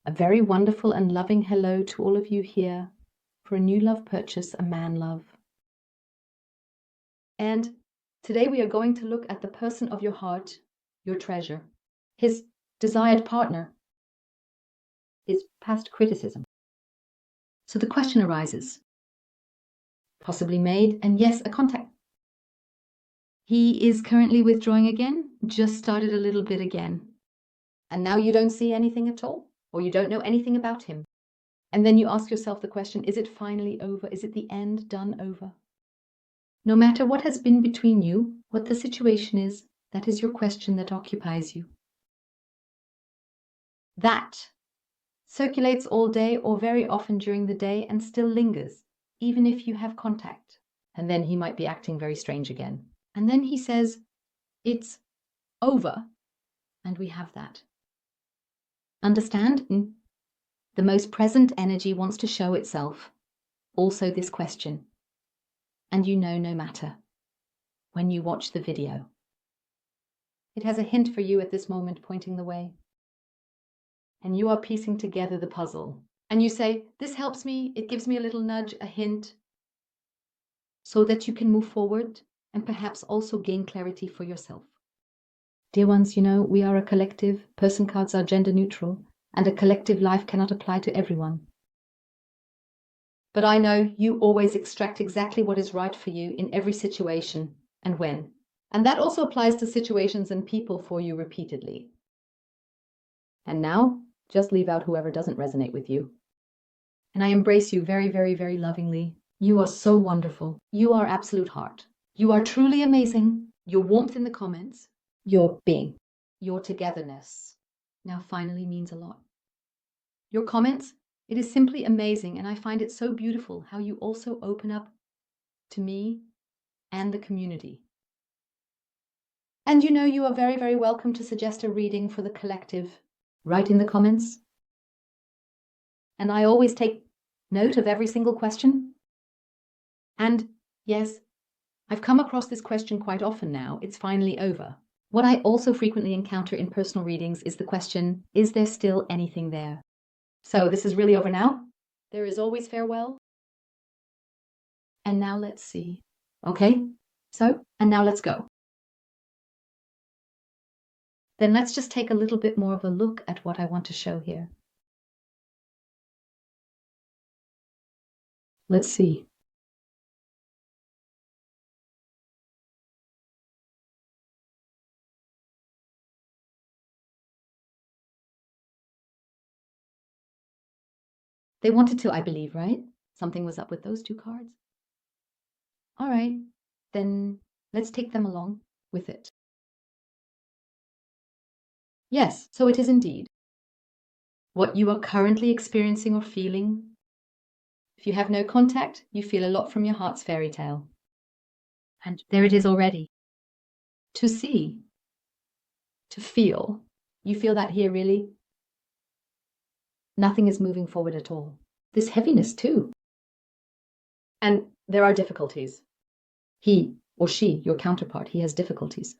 A very wonderful and loving hello to all of you here for a new love purchase, a man love. And today we are going to look at the person of your heart, your treasure, his desired partner, his past criticism. So the question arises, possibly made, and yes, a contact. He is currently withdrawing again, just started a little bit again. And now you don't see anything at all, or you don't know anything about him. And then you ask yourself the question, is it finally over? Is it the end, done over? No matter what has been between you, what the situation is, that is your question that occupies you. That circulates all day or very often during the day and still lingers, even if you have contact. And then he might be acting very strange again. And then he says, it's over, and we have that. Understand? The most present energy wants to show itself. Also this question. And you know no matter when you watch the video. It has a hint for you at this moment pointing the way. And you are piecing together the puzzle. And you say, this helps me, it gives me a little nudge, a hint, so that you can move forward and perhaps also gain clarity for yourself. Dear ones, you know, we are a collective, person cards are gender neutral, and a collective life cannot apply to everyone. But I know you always extract exactly what is right for you in every situation and when. And that also applies to situations and people for you repeatedly. And now, just leave out whoever doesn't resonate with you. And I embrace you very, very, very lovingly. You are so wonderful. You are absolute heart. You are truly amazing. Your warmth in the comments, your being, your togetherness now finally means a lot. Your comments, it is simply amazing, and I find it so beautiful how you also open up to me and the community. And you know, you are very, very welcome to suggest a reading for the collective. Write in the comments. And I always take note of every single question. And yes, I've come across this question quite often now. It's finally over. What I also frequently encounter in personal readings is the question, is there still anything there? So this is really over now. There is always farewell. And now let's see. Okay, so, and now let's go. Then let's just take a little bit more of a look at what I want to show here. Let's see. They wanted to, I believe, right? Something was up with those two cards. All right, then let's take them along with it. Yes, so it is indeed. What you are currently experiencing or feeling. If you have no contact, you feel a lot from your heart's fairy tale. And there it is already. To see, to feel. You feel that here, really? Nothing is moving forward at all. This heaviness too. And there are difficulties. He or she, your counterpart, he has difficulties.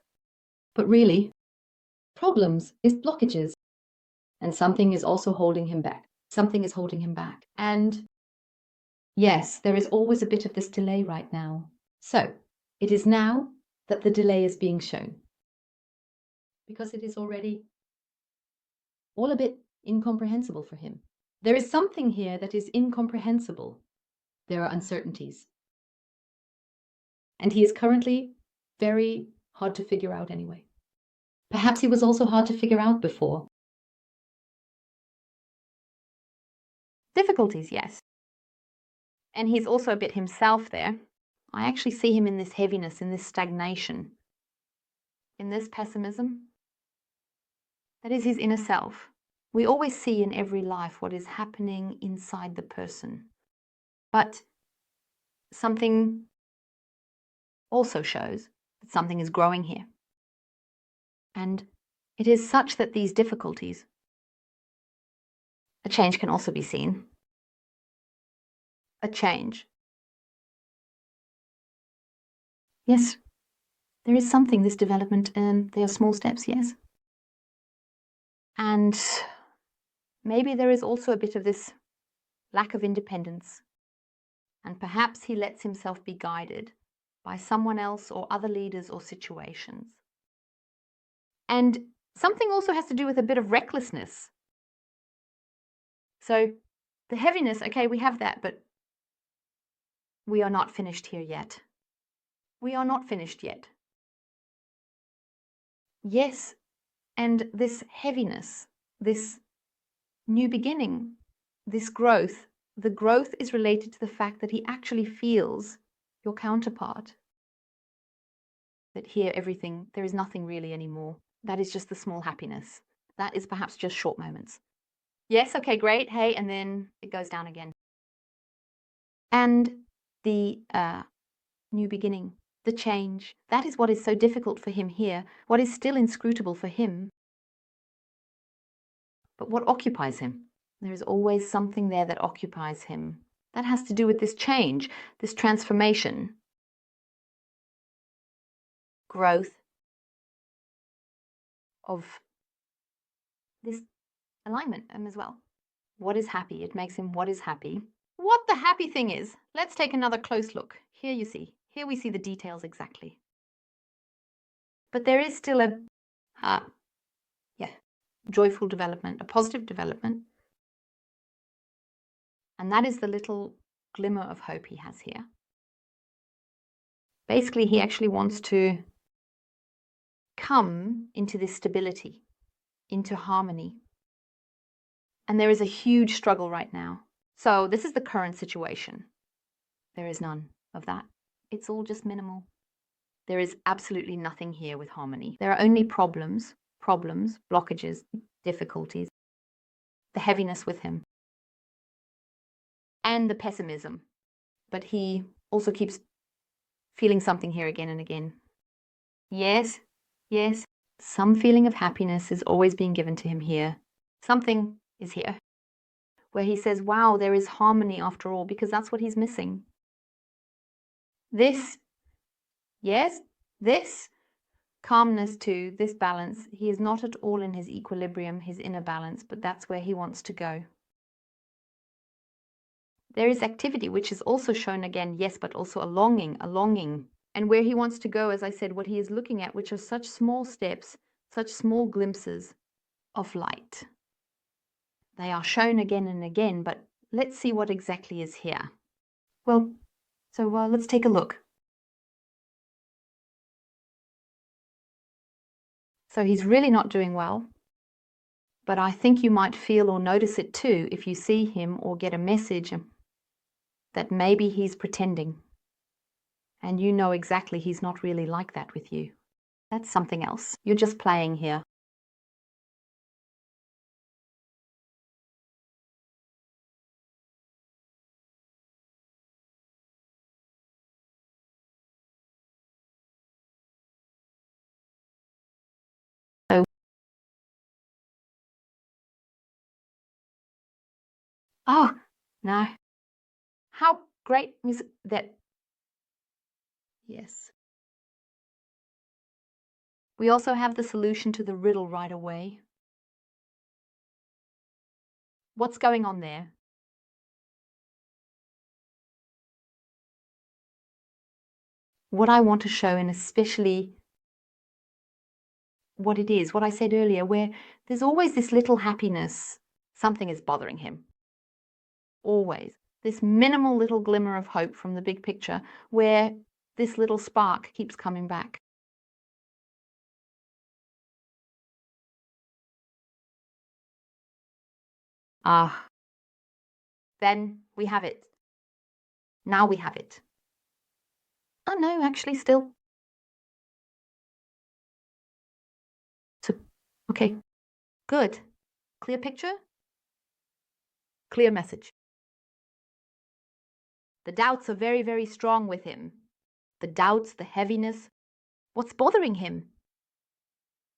But really, problems is blockages. And something is also holding him back. Something is holding him back. And yes, there is always a bit of this delay right now. So it is now that the delay is being shown. Because it is already all a bit incomprehensible for him. There is something here that is incomprehensible. There are uncertainties. And he is currently very hard to figure out anyway. Perhaps he was also hard to figure out before. Difficulties, yes. And he's also a bit himself there. I actually see him in this heaviness, in this stagnation, in this pessimism. That is his inner self. We always see in every life what is happening inside the person. But something also shows that something is growing here. And it is such that these difficulties, a change can also be seen. A change. Yes, there is something, this development, and they are small steps, yes. And maybe there is also a bit of this lack of independence, and perhaps he lets himself be guided by someone else or other leaders or situations. And something also has to do with a bit of recklessness. So the heaviness, okay, we have that, but we are not finished here yet. We are not finished yet. Yes, and this heaviness, this new beginning, this growth, the growth is related to the fact that he actually feels your counterpart. That here everything, there is nothing really anymore. That is just the small happiness. That is perhaps just short moments. Yes, okay, great, hey, and then it goes down again. And the new beginning, the change, that is what is so difficult for him here, what is still inscrutable for him. But what occupies him? There is always something there that occupies him. That has to do with this change, this transformation, growth of this alignment as well. What is happy? It makes him what is happy. What the happy thing is, let's take another close look. Here you see, here we see the details exactly. But there is still a, joyful development, a positive development. And that is the little glimmer of hope he has here. Basically, he actually wants to come into this stability, into harmony. And there is a huge struggle right now. So this is the current situation. There is none of that. It's all just minimal. There is absolutely nothing here with harmony. There are only problems, blockages, difficulties, the heaviness with him, and the pessimism. But he also keeps feeling something here again and again. Yes, some feeling of happiness is always being given to him here. Something is here where he says, wow, there is harmony after all, because that's what he's missing. This calmness too, this balance, he is not at all in his equilibrium, his inner balance, but that's where he wants to go. There is activity, which is also shown again, yes, but also a longing. And where he wants to go, as I said, what he is looking at, which are such small steps, such small glimpses of light. They are shown again and again, but let's see what exactly is here. Well, so let's take a look. So he's really not doing well, but I think you might feel or notice it too if you see him or get a message that maybe he's pretending. And you know exactly he's not really like that with you. That's something else. You're just playing here. So, oh, no. How great is that? Yes. We also have the solution to the riddle right away. What's going on there? What I want to show, and especially what it is, what I said earlier, where there's always this little happiness, something is bothering him. Always. This minimal little glimmer of hope from the big picture, where this little spark keeps coming back. Then we have it. Now we have it. Oh no, actually still. So, okay, good. Clear picture? Clear message. The doubts are very, very strong with him. The doubts, the heaviness. What's bothering him?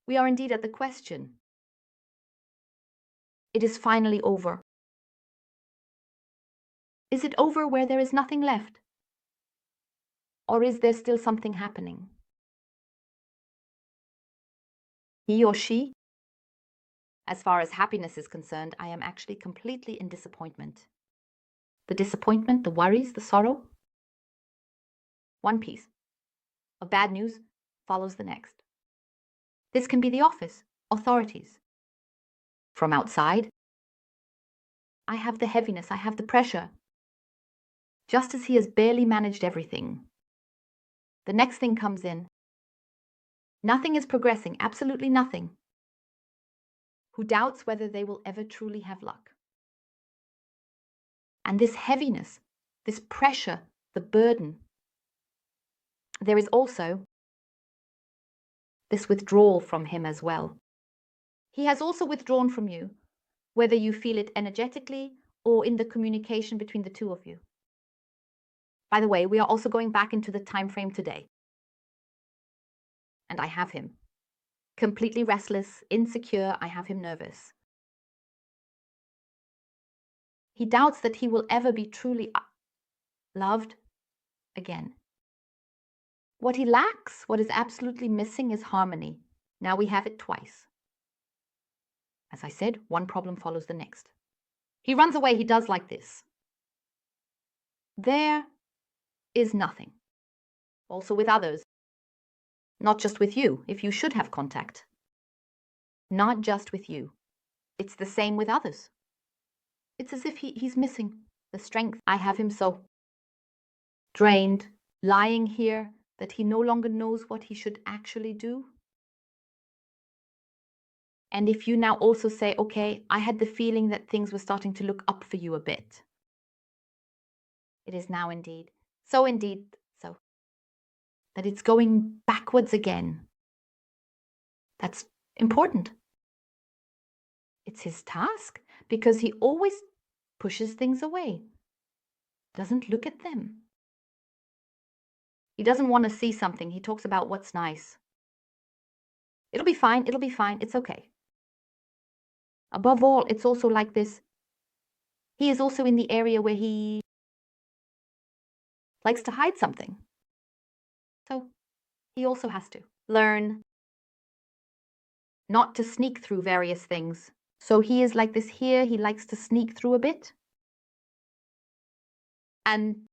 We are indeed at the question. It is finally over. Is it over where there is nothing left? Or is there still something happening? He or she As far as happiness is concerned, I am actually completely in disappointment. The disappointment, the worries, the sorrow. One piece of bad news follows the next. This can be the office, authorities. From outside, I have the heaviness, I have the pressure. Just as he has barely managed everything, the next thing comes in. Nothing is progressing, absolutely nothing. Who doubts whether they will ever truly have luck. And this heaviness, this pressure, the burden. There is also this withdrawal from him as well. He has also withdrawn from you, whether you feel it energetically or in the communication between the two of you. By the way, we are also going back into the time frame today. And I have him. Completely restless, insecure, I have him nervous. He doubts that he will ever be truly loved again. What he lacks, what is absolutely missing, is harmony. Now we have it twice. As I said, one problem follows the next. He runs away, he does like this. There is nothing. Also with others. Not just with you, if you should have contact. Not just with you. It's the same with others. It's as if he's missing the strength. I have him so drained, lying here, that he no longer knows what he should actually do. And if you now also say, okay, I had the feeling that things were starting to look up for you a bit. It is now indeed so, that it's going backwards again. That's important. It's his task, because he always pushes things away, doesn't look at them. He doesn't want to see something. He talks about what's nice. It'll be fine, it's okay. Above all, it's also like this. He is also in the area where he likes to hide something. So he also has to learn not to sneak through various things. So he is like this here, he likes to sneak through a bit. And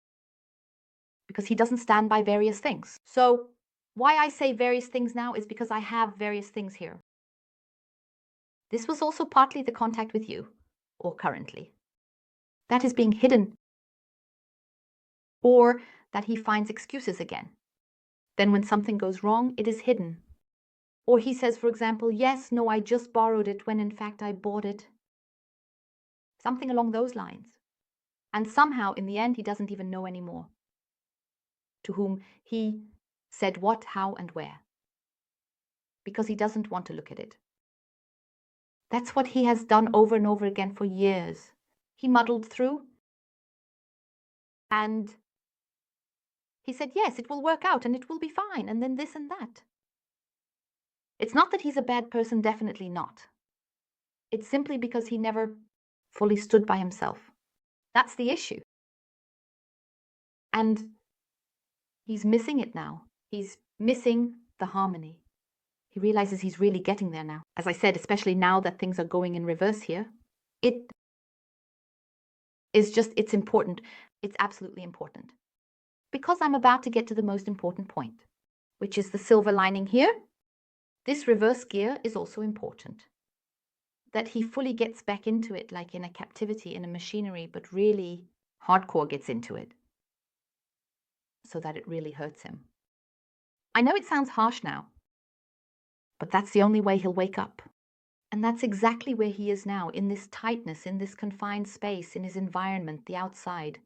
because he doesn't stand by various things. So why I say various things now is because I have various things here. This was also partly the contact with you, or currently. That is being hidden. Or that he finds excuses again. Then when something goes wrong, it is hidden. Or he says, for example, yes, no, I just borrowed it when in fact I bought it. Something along those lines. And somehow in the end, he doesn't even know anymore to whom he said what, how, and where. Because he doesn't want to look at it. That's what he has done over and over again for years. He muddled through. And he said, yes, it will work out and it will be fine. And then this and that. It's not that he's a bad person, definitely not. It's simply because he never fully stood by himself. That's the issue. And he's missing it now. He's missing the harmony. He realizes he's really getting there now. As I said, especially now that things are going in reverse here, it is just, it's important. It's absolutely important. Because I'm about to get to the most important point, which is the silver lining here. This reverse gear is also important. That he fully gets back into it, like in a captivity, in a machinery, but really hardcore gets into it. So that it really hurts him. I know it sounds harsh now, but that's the only way he'll wake up. And that's exactly where he is now, in this tightness, in this confined space, in his environment, the outside.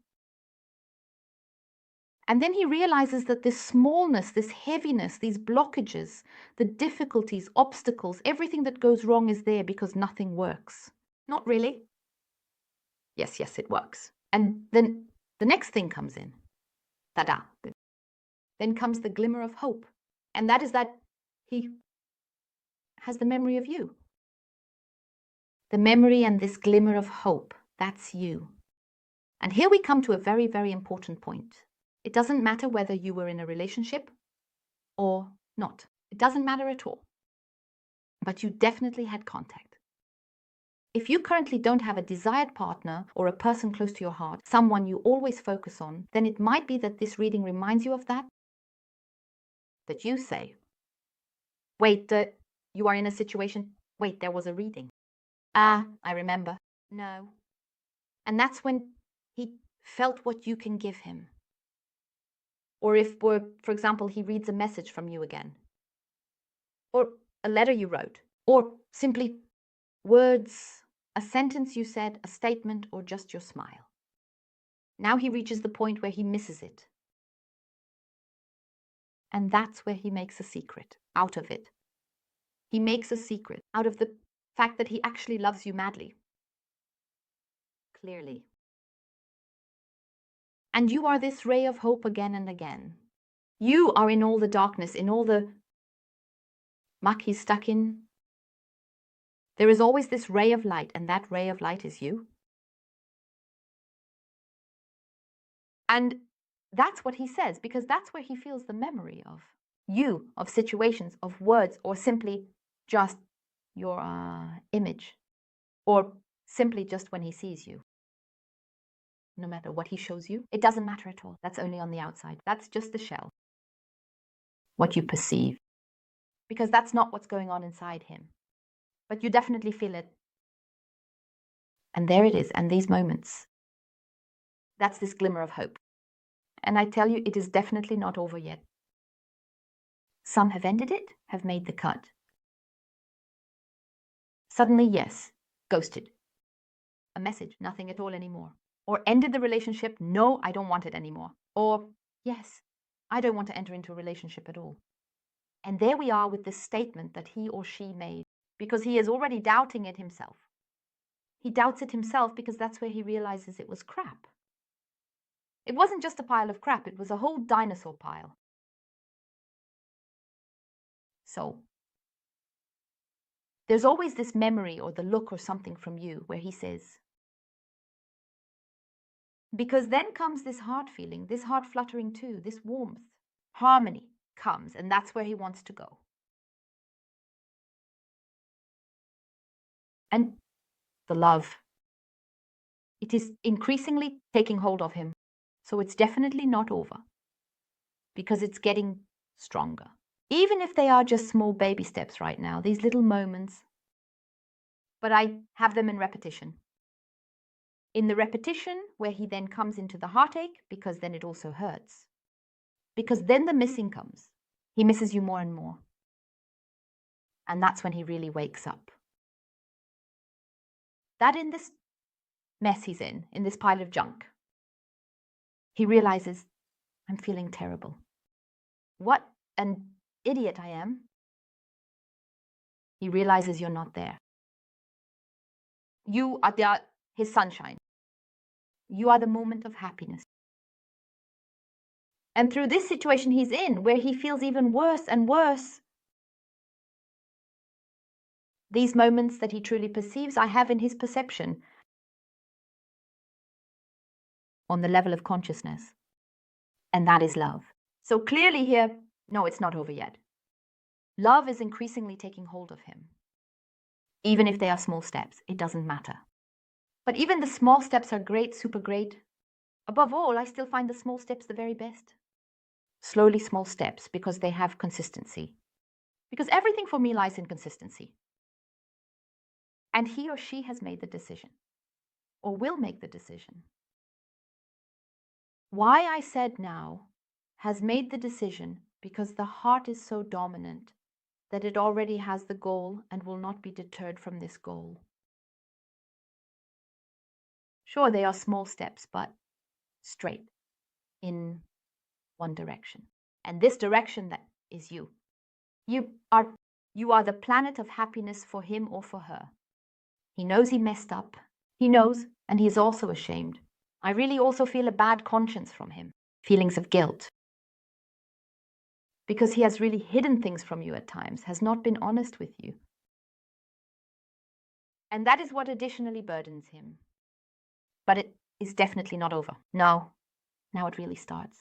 And then he realizes that this smallness, this heaviness, these blockages, the difficulties, obstacles, everything that goes wrong is there because nothing works. Not really. Yes, it works. And then the next thing comes in. Ta-da. Then comes the glimmer of hope. And that is that he has the memory of you. The memory and this glimmer of hope, that's you. And here we come to a very, very important point. It doesn't matter whether you were in a relationship or not. It doesn't matter at all. But you definitely had contact. If you currently don't have a desired partner or a person close to your heart, someone you always focus on, then it might be that this reading reminds you of that. That you say, wait, you are in a situation, wait, there was a reading. Ah, I remember. No. And that's when he felt what you can give him. Or if, for example, he reads a message from you again. Or a letter you wrote. Or simply words, a sentence you said, a statement, or just your smile. Now he reaches the point where he misses it. And that's where he makes a secret out of it. He makes a secret out of the fact that he actually loves you madly. Clearly. And you are this ray of hope again and again. You are in all the darkness, in all the muck he's stuck in. There is always this ray of light, and that ray of light is you. And that's what he says, because that's where he feels the memory of you, of situations, of words, or simply just your image, or simply just when he sees you. No matter what he shows you, it doesn't matter at all. That's only on the outside. That's just the shell. What you perceive. Because that's not what's going on inside him. But you definitely feel it. And there it is, and these moments. That's this glimmer of hope. And I tell you, it is definitely not over yet. Some have ended it, have made the cut. Suddenly, yes, ghosted. A message, nothing at all anymore. Or ended the relationship, no, I don't want it anymore. Or, yes, I don't want to enter into a relationship at all. And there we are with this statement that he or she made, because he is already doubting it himself. He doubts it himself because that's where he realizes it was crap. It wasn't just a pile of crap, it was a whole dinosaur pile. So, there's always this memory or the look or something from you where he says, because then comes this heart feeling, this heart fluttering too, this warmth, harmony comes, and that's where he wants to go. And the love, it is increasingly taking hold of him. So it's definitely not over, because it's getting stronger. Even if they are just small baby steps right now, these little moments, but I have them in repetition. In the repetition where he then comes into the heartache, because then it also hurts. Because then the missing comes. He misses you more and more. And that's when he really wakes up. That in this mess he's in this pile of junk, he realizes, I'm feeling terrible. What an idiot I am. He realizes you're not there. You are his sunshine. You are the moment of happiness. And through this situation he's in, where he feels even worse and worse, these moments that he truly perceives, I have in his perception on the level of consciousness. And that is love. So clearly here, no, it's not over yet. Love is increasingly taking hold of him. Even if they are small steps, it doesn't matter. But even the small steps are great, super great. Above all, I still find the small steps the very best. Slowly small steps, because they have consistency. Because everything for me lies in consistency. And he or she has made the decision, or will make the decision. Why I said now has made the decision because the heart is so dominant that it already has the goal and will not be deterred from this goal. Sure, they are small steps, but straight in one direction. And this direction that is you. You are the planet of happiness for him or for her. He knows he messed up. He knows, and he is also ashamed. I really also feel a bad conscience from him. Feelings of guilt. Because he has really hidden things from you at times, has not been honest with you. And that is what additionally burdens him. But it is definitely not over. No, now it really starts.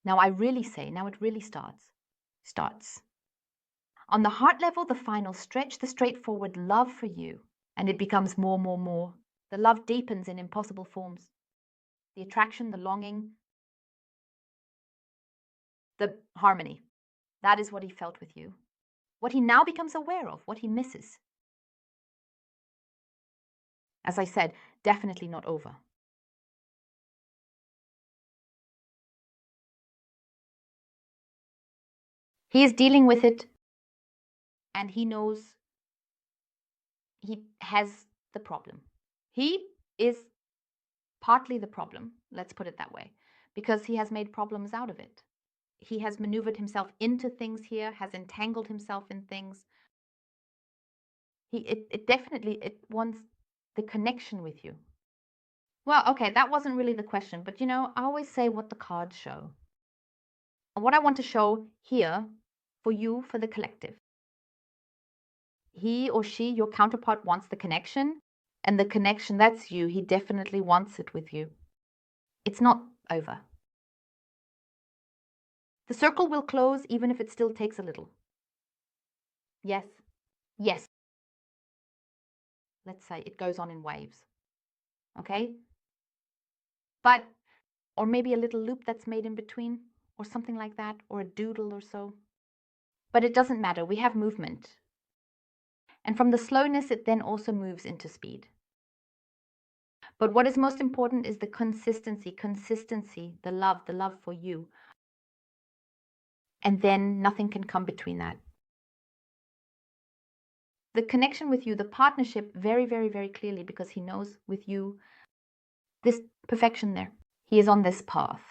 Now I really say, now it really starts. On the heart level, the final stretch, the straightforward love for you, And it becomes more, more, more. The love deepens in impossible forms. The attraction, the longing, the harmony. That is what he felt with you. What he now becomes aware of, what he misses. As I said, definitely not over. He is dealing with it, and he knows he has the problem. He is partly the problem, let's put it that way, because he has made problems out of it. He has maneuvered himself into things here, has entangled himself in things. It definitely wants the connection with you. Well, okay, that wasn't really the question, but you know, I always say what the cards show. And what I want to show here for you, for the collective. He or she, your counterpart, wants the connection, and the connection, that's you. He definitely wants it with you. It's not over. The circle will close even if it still takes a little. Yes. Yes. Let's say it goes on in waves. Okay? But, or maybe a little loop that's made in between, or something like that, or a doodle or so. But it doesn't matter. We have movement. And from the slowness, it then also moves into speed. But what is most important is the consistency, the love for you. And then nothing can come between that. The connection with you, the partnership, very, very, very clearly, because he knows with you this perfection there. He is on this path.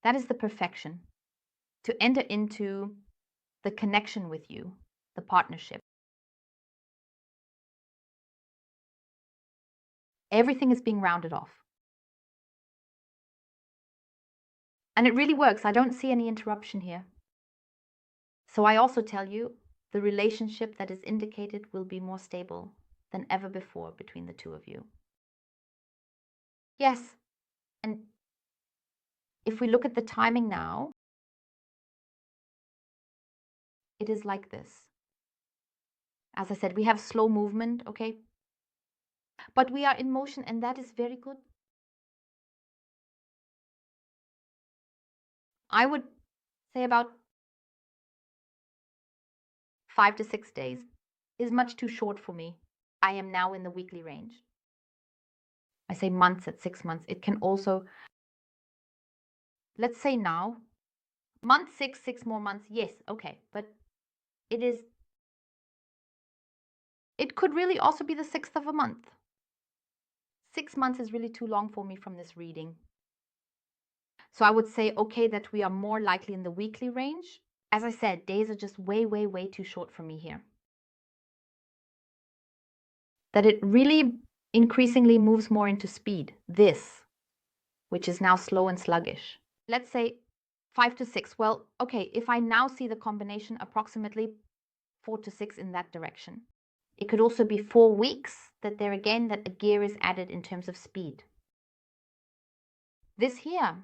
That is the perfection. To enter into the connection with you, the partnership. Everything is being rounded off. And it really works. I don't see any interruption here. So I also tell you, the relationship that is indicated will be more stable than ever before between the two of you. Yes. And if we look at the timing now, it is like this. As I said, we have slow movement, okay? But we are in motion, and that is very good. I would say about 5 to 6 days is much too short for me. I am now in the weekly range. I say months at 6 months. It can also, let's say now, month 6, 6 more months. Yes, okay. But it could really also be the 6th of a month. 6 months is really too long for me from this reading. So I would say, okay, that we are more likely in the weekly range. As I said, days are just way, way, way too short for me here. That it really increasingly moves more into speed, this, which is now slow and sluggish. Let's say 5 to 6. Well, okay, if I now see the combination approximately 4 to 6 in that direction. It could also be 4 weeks that there again, that a gear is added in terms of speed. This here,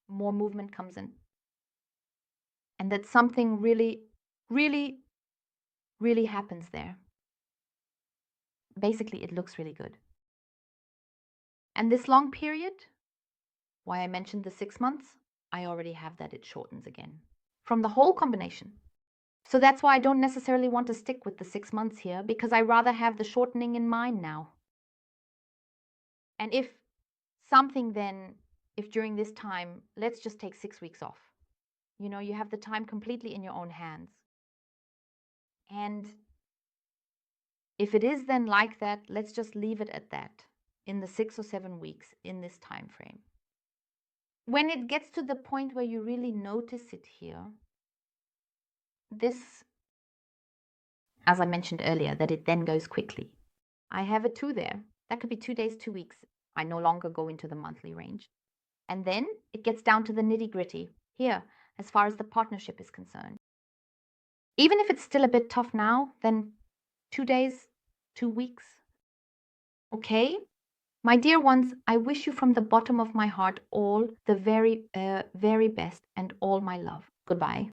more movement comes in. And that something really, really, really happens there. Basically, it looks really good. And this long period, why I mentioned the 6 months, I already have that it shortens again from the whole combination. So that's why I don't necessarily want to stick with the 6 months here, because I rather have the shortening in mind now. And if something then, if during this time, let's just take 6 weeks off. You know, you have the time completely in your own hands. And if it is then like that, let's just leave it at that in the 6 or 7 weeks in this time frame. When it gets to the point where you really notice it here, this, as I mentioned earlier, that it then goes quickly. I have a 2 there. That could be 2 days, 2 weeks. I no longer go into the monthly range. And then it gets down to the nitty-gritty here, as far as the partnership is concerned. Even if it's still a bit tough now, then 2 days, 2 weeks. Okay? My dear ones, I wish you from the bottom of my heart all the very, very best and all my love. Goodbye.